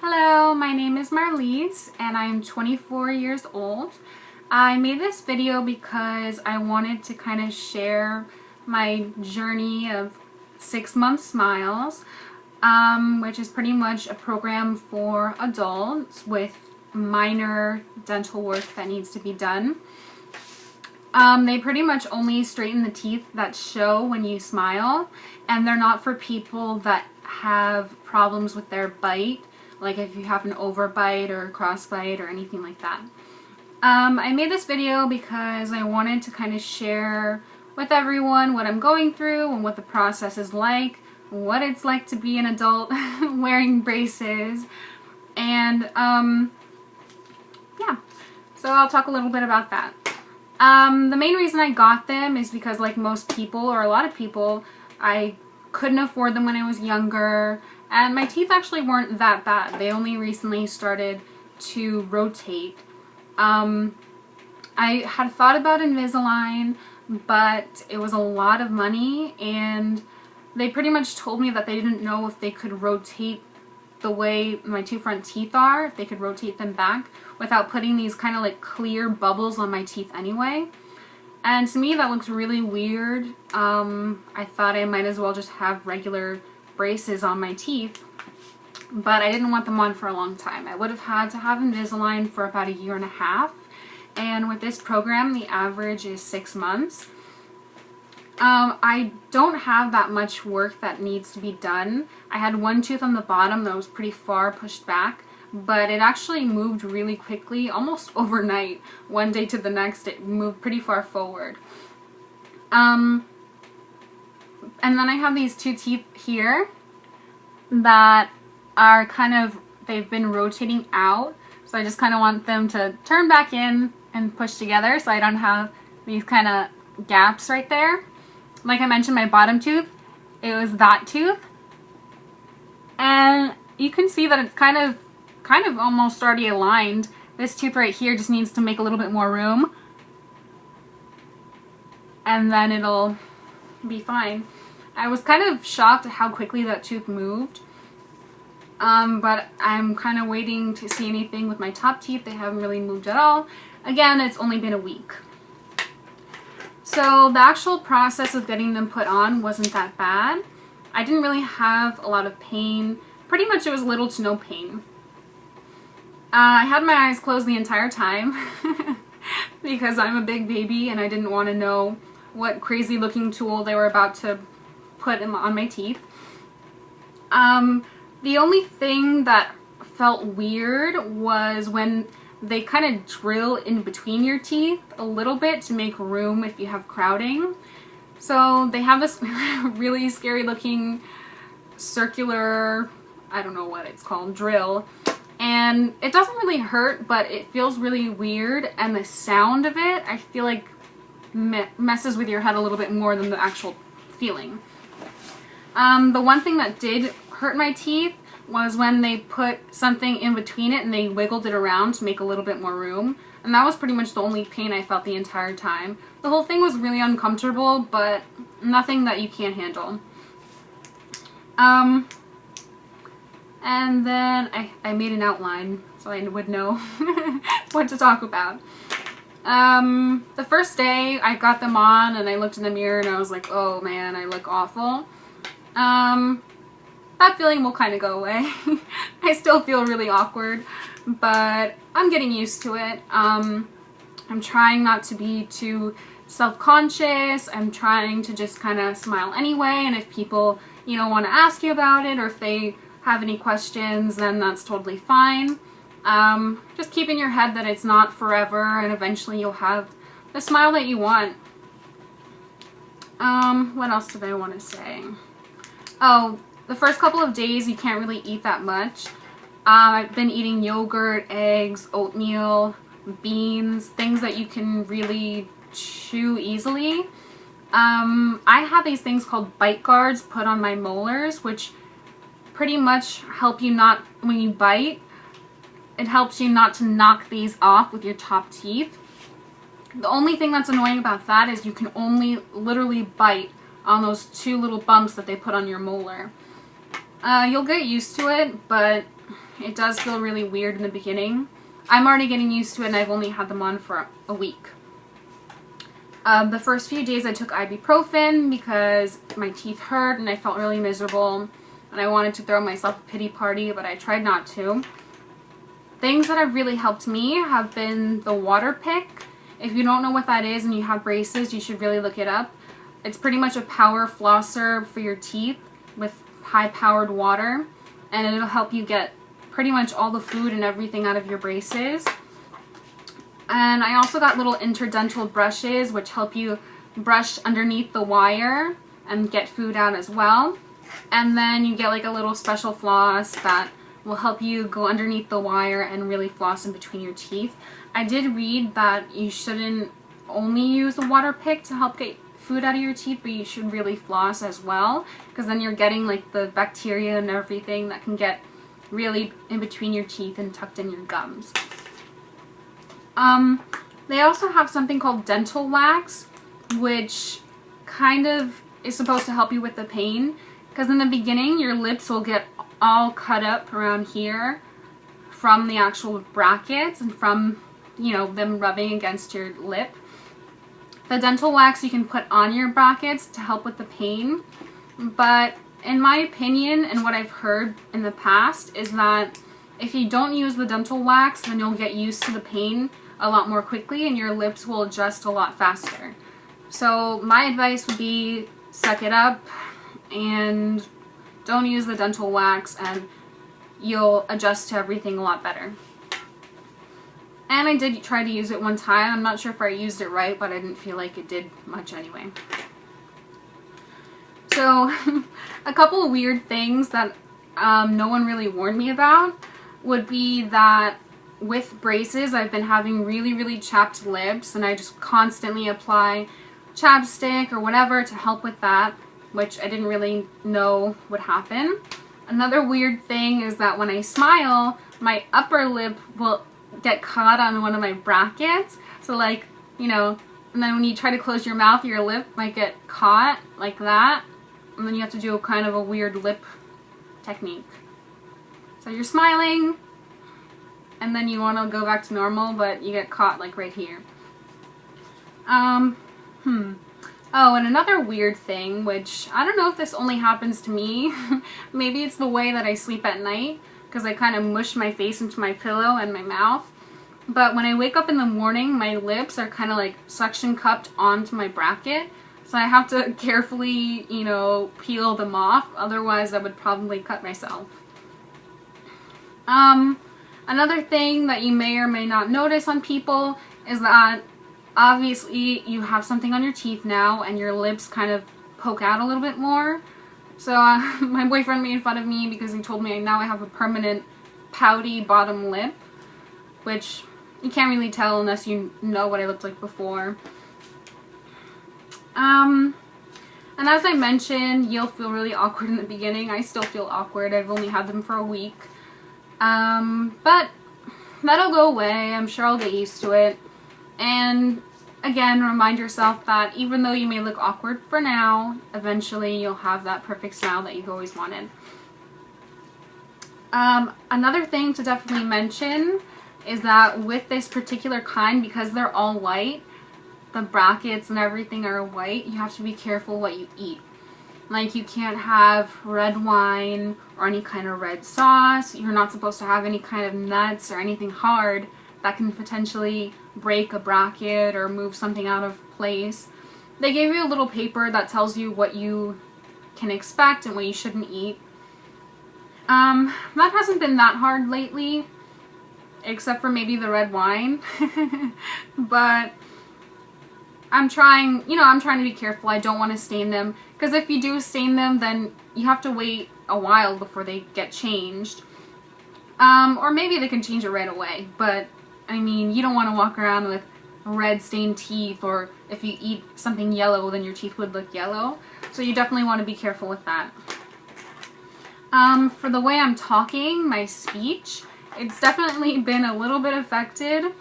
Hello, my name is Marliz and I'm 24 years old. I made this video because I wanted to kind of share my journey of 6-month smiles, which is pretty much a program for adults with minor dental work that needs to be done. They pretty much only straighten the teeth that show when you smile, and they're not for people that have problems with their bite, like if you have an overbite or a crossbite or anything like that. I made this video because I wanted to kind of share with everyone what I'm going through and what the process is like, what it's like to be an adult wearing braces, and yeah, so I'll talk a little bit about that. The main reason I got them is because, like most people, or a lot of people, I couldn't afford them when I was younger, and my teeth actually weren't that bad. They only recently started to rotate. I had thought about Invisalign, but it was a lot of money, and they pretty much told me that they didn't know if they could rotate the way my two front teeth are, if they could rotate them back without putting these kind of like clear bubbles on my teeth anyway. And to me that looks really weird. I thought I might as well just have regular braces on my teeth, but I didn't want them on for a long time. I would have had to have Invisalign for about 1.5 years, and with this program the average is 6 months. I don't have that much work that needs to be done. I had one tooth on the bottom that was pretty far pushed back, but it actually moved really quickly, almost overnight. One day to the next it moved pretty far forward. And then I have these two teeth here that are kind of, they've been rotating out, so I just kind of want them to turn back in and push together so I don't have these kind of gaps right there. Like I mentioned, my bottom tooth, it was that tooth, and you can see that it's kind of almost already aligned. This tooth right here just needs to make a little bit more room, and then it'll be fine. I was kind of shocked at how quickly that tooth moved, but I'm kind of waiting to see anything with my top teeth. They haven't really moved at all. Again, it's only been a week. So the actual process of getting them put on wasn't that bad. I didn't really have a lot of pain. Pretty much it was little to no pain. I had my eyes closed the entire time because I'm a big baby and I didn't want to know what crazy looking tool they were about to put on my teeth. The only thing that felt weird was when they kind of drill in between your teeth a little bit to make room if you have crowding. So they have this really scary looking circular, I don't know what it's called, drill. And it doesn't really hurt, but it feels really weird, and the sound of it, I feel like messes with your head a little bit more than the actual feeling. The one thing that did hurt my teeth was when they put something in between it and they wiggled it around to make a little bit more room. And that was pretty much the only pain I felt the entire time. The whole thing was really uncomfortable, but nothing that you can't handle. And then I made an outline so I would know what to talk about. The first day I got them on and I looked in the mirror and I was like, oh man, I look awful. That feeling will kind of go away. I still feel really awkward, but I'm getting used to it. I'm trying not to be too self-conscious. I'm trying to just kind of smile anyway, and if people, you know, want to ask you about it or if they have any questions, then that's totally fine. Just keep in your head that it's not forever, and eventually you'll have the smile that you want. What else did I want to say? Oh, the first couple of days you can't really eat that much. I've been eating yogurt, eggs, oatmeal, beans, things that you can really chew easily. I have these things called bite guards put on my molars, which pretty much help you not, when you bite, it helps you not to knock these off with your top teeth. The only thing that's annoying about that is you can only literally bite on those two little bumps that they put on your molar. You'll get used to it, but it does feel really weird in the beginning. I'm already getting used to it and I've only had them on for a week. The first few days I took ibuprofen because my teeth hurt and I felt really miserable and I wanted to throw myself a pity party, but I tried not to. Things that have really helped me have been the water pick. If you don't know what that is and you have braces, you should really look it up. It's pretty much a power flosser for your teeth with high-powered water, and it'll help you get pretty much all the food and everything out of your braces. And I also got little interdental brushes which help you brush underneath the wire and get food out as well. And then you get like a little special floss that will help you go underneath the wire and really floss in between your teeth. I did read that you shouldn't only use a water pick to help get food out of your teeth, but you should really floss as well, because then you're getting like the bacteria and everything that can get really in between your teeth and tucked in your gums. They also have something called dental wax, which kind of is supposed to help you with the pain, because in the beginning your lips will get all cut up around here from the actual brackets and from, you know, them rubbing against your lip. The dental wax you can put on your brackets to help with the pain, but in my opinion and what I've heard in the past is that if you don't use the dental wax, then you'll get used to the pain a lot more quickly and your lips will adjust a lot faster. So my advice would be suck it up and don't use the dental wax and you'll adjust to everything a lot better. And I did try to use it one time. I'm not sure if I used it right, but I didn't feel like it did much anyway. So a couple of weird things that no one really warned me about would be that with braces I've been having really chapped lips, and I just constantly apply chapstick or whatever to help with that, which I didn't really know would happen. Another weird thing is that when I smile, my upper lip will get caught on one of my brackets. So like, you know, and then when you try to close your mouth, your lip might get caught like that. And then you have to do a kind of a weird lip technique. So you're smiling, and then you want to go back to normal, but you get caught like right here. Oh, and another weird thing, which I don't know if this only happens to me. Maybe it's the way that I sleep at night, because I kind of mush my face into my pillow and my mouth. But when I wake up in the morning, my lips are kind of like suction cupped onto my bracket. So I have to carefully, you know, peel them off. Otherwise, I would probably cut myself. Another thing that you may or may not notice on people is that obviously you have something on your teeth now and your lips kind of poke out a little bit more. So my boyfriend made fun of me because he told me now I have a permanent pouty bottom lip, which you can't really tell unless you know what I looked like before. And as I mentioned, you'll feel really awkward in the beginning. I still feel awkward. I've only had them for a week. But that'll go away. I'm sure I'll get used to it. And again, remind yourself that even though you may look awkward for now, eventually you'll have that perfect smile that you've always wanted. Another thing to definitely mention is that with this particular kind, because they're all white, the brackets and everything are white, you have to be careful what you eat. Like, you can't have red wine or any kind of red sauce. You're not supposed to have any kind of nuts or anything hard that can potentially break a bracket or move something out of place. They gave you a little paper that tells you what you can expect and what you shouldn't eat. That hasn't been that hard lately, except for maybe the red wine. But I'm trying to be careful. I don't want to stain them, because if you do stain them, then you have to wait a while before they get changed. Or maybe they can change it right away, but I mean, you don't want to walk around with red stained teeth, or if you eat something yellow, then your teeth would look yellow. So you definitely want to be careful with that. For the way I'm talking, my speech, it's definitely been a little bit affected.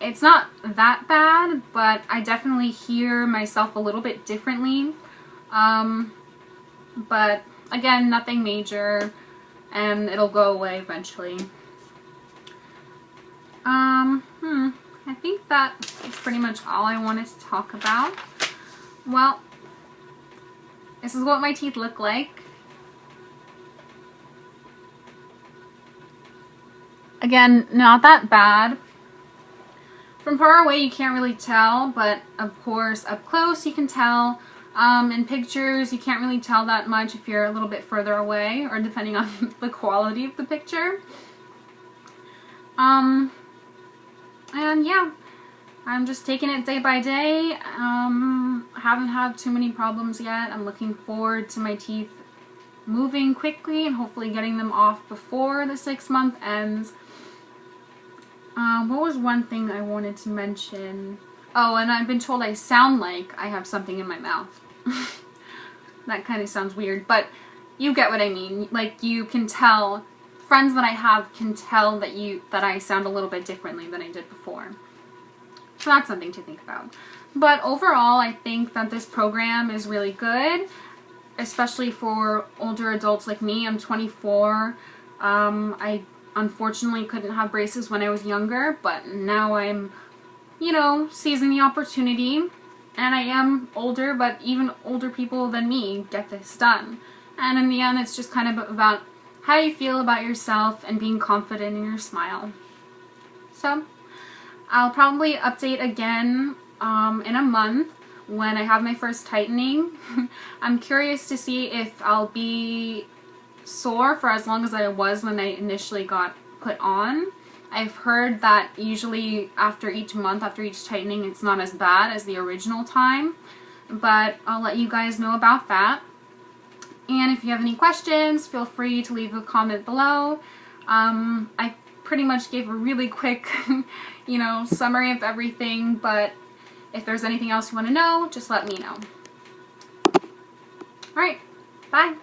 It's not that bad, but I definitely hear myself a little bit differently. But again, nothing major. and it'll go away eventually. I think that is pretty much all I wanted to talk about. Well, this is what my teeth look like. Again, not that bad. From far away you can't really tell, but of course up close you can tell. In pictures you can't really tell that much if you're a little bit further away, or depending on the quality of the picture. And yeah, I'm just taking it day by day. Haven't had too many problems yet. I'm looking forward to my teeth moving quickly and hopefully getting them off before the 6-month ends. What was one thing I wanted to mention? Oh, and I've been told I sound like I have something in my mouth. That kind of sounds weird, but you get what I mean. Like, you can tell, friends that I have can tell that I sound a little bit differently than I did before. So that's something to think about. But overall, I think that this program is really good, especially for older adults like me. I'm 24. I unfortunately couldn't have braces when I was younger, but now I'm, you know, seizing the opportunity. And I am older, but even older people than me get this done. And in the end, it's just kind of about how you feel about yourself and being confident in your smile. So, I'll probably update again in a month when I have my first tightening. I'm curious to see if I'll be sore for as long as I was when I initially got put on. I've heard that usually after each month, after each tightening, it's not as bad as the original time, but I'll let you guys know about that. And if you have any questions, feel free to leave a comment below. I pretty much gave a really quick, you know, summary of everything, but if there's anything else you want to know, just let me know. Alright, bye!